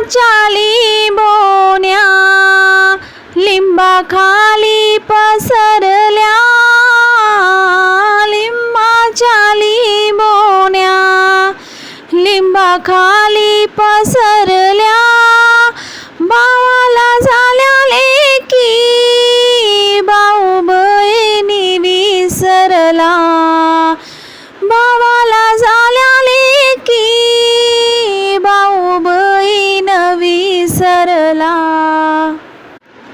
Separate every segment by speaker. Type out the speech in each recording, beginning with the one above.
Speaker 1: लिंबाच्या लिंबोण्या लिंबाखाली पसरल्या, लिंबाच्या लिंबोण्या लिंबाखाली पसरल्या, भावाला झाल्या लेकी भाऊ बहिणी विसरला, भावाला झाल्या लेकी भाऊ बहीण विसरला.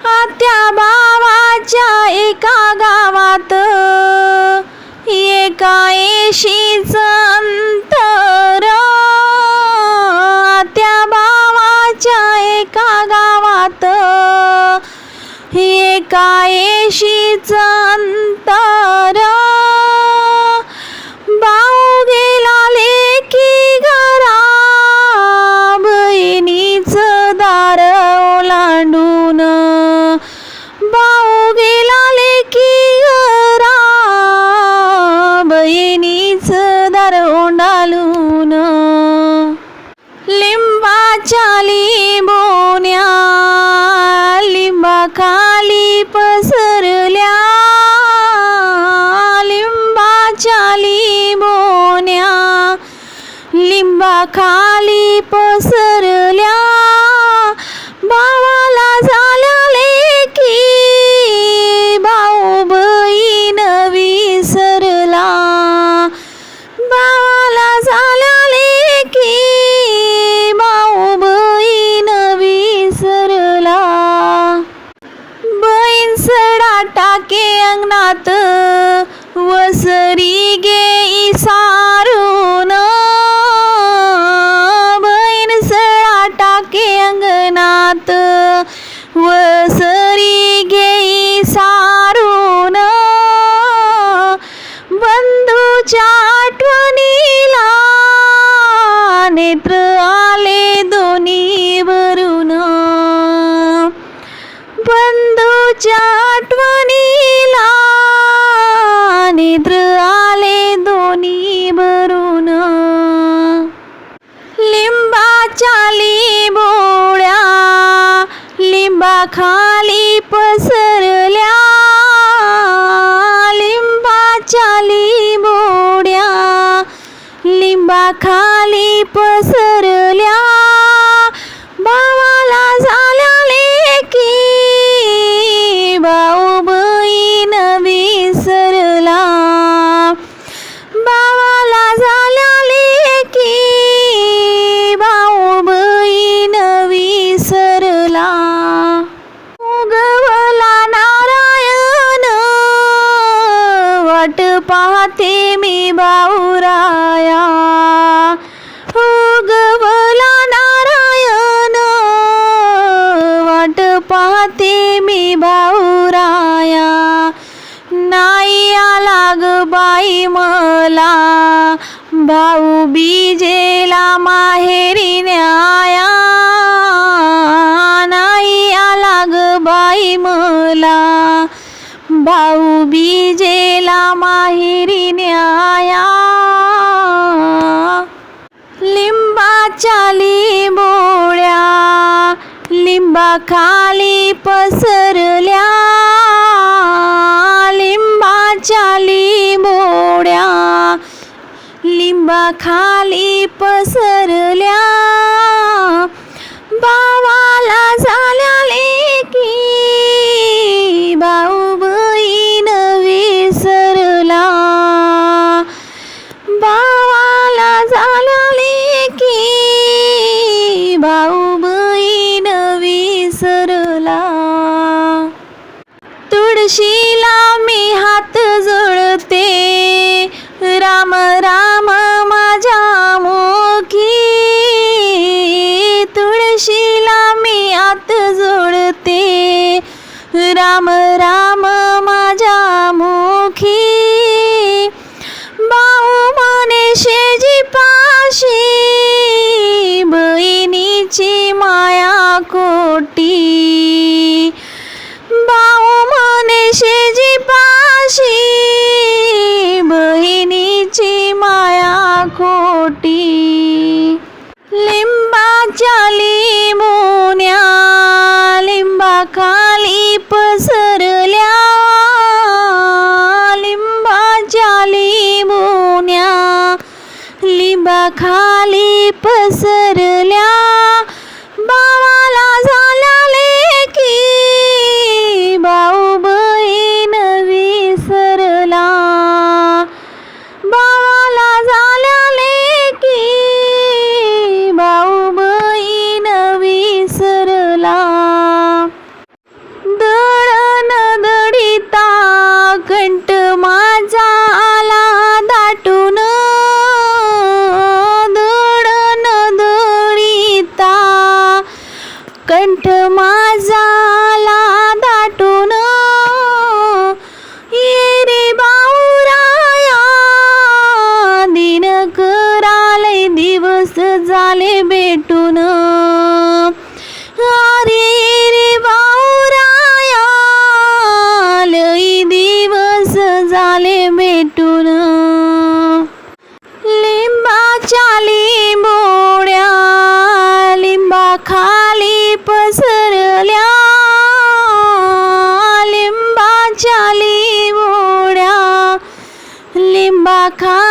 Speaker 1: आत्या भावाच्या एका गावात एका एशीच अंतर, आत्या भावाच्या एका गावात एका एशीच अंतर, भाऊ गेला लेकी घरा बहिणीचं दार ओलांडून, भाऊ गेला लेकी घरा बहिणीचं दार ओलांडून. लिंबाच्या लिंबोण्या लिंबाखाली पसरल्या, लिंबाच्या लिंबोण्या लिंबाखाली पसरल्या, भावाला झाल्या लेकी भाऊ बहीण विसरला, भावाला झाल्या लेकी भाऊ बहीण विसरला. बहीण सडा टाके अंगणात वसरी घेई सारून, बहीण सडा टाके अंगणात वसरी घेई सारून, बंधूच्या आठवणीला नेत्र आले दोन्ही भरून, बंधूच्या आठवणीला नेत्र आले दोन्ही भरून. लिंबाच्या लिंबोळ्या लिंबाखाली पसरल्या, लिंबाच्या लिंबोळ्या लिंबाखाली पसरल्या, भावाला झाल्या लेकी भाऊ बहीण विसरला, भावाला झाल्या लेकी भाऊ बहीण विसरला. उगवला नारायण वाट पाहते मी भाऊराया, उगवला नारायण वाट पाहते मी भाऊराया, नाही आला ग बाई मला भाऊ बीजेला माहेरी न्याया, नाही आला ग बाई मला भाऊ बीजेला माहेरी न्याया. लिंबाच्या लिंबोळ्या लिंबाखाली पसरल्या, लिंबाच्या लिंबोळ्या लिंबाखाली पसरल्या, भावाला झाल्या लेकी भाऊ बहीण विसरला, भावाला झाल्या लेकी भाऊ बहीण विसरला. तुळशीला मी हात जोडते राम राम माझ्या मुखी, खाली पसरल्या भावाला झाल्या लेकी भाऊ बहीण विसरला भावाला झाल्या लेकी भाऊ बहीण विसरला दळण दळीता कंठ माझा आला दाटून दळण दळीता कंठ माझा आला दाटून ये रे बाऊराया दिन करालय दिवस झाले भेटून अरे रे बाऊराया लई दिवस झाले भेटून लिंबाच्या लिंबोड्या लिंबा खाली पसरल्या लिंबाच्या लिंबोड्या लिंबा खाली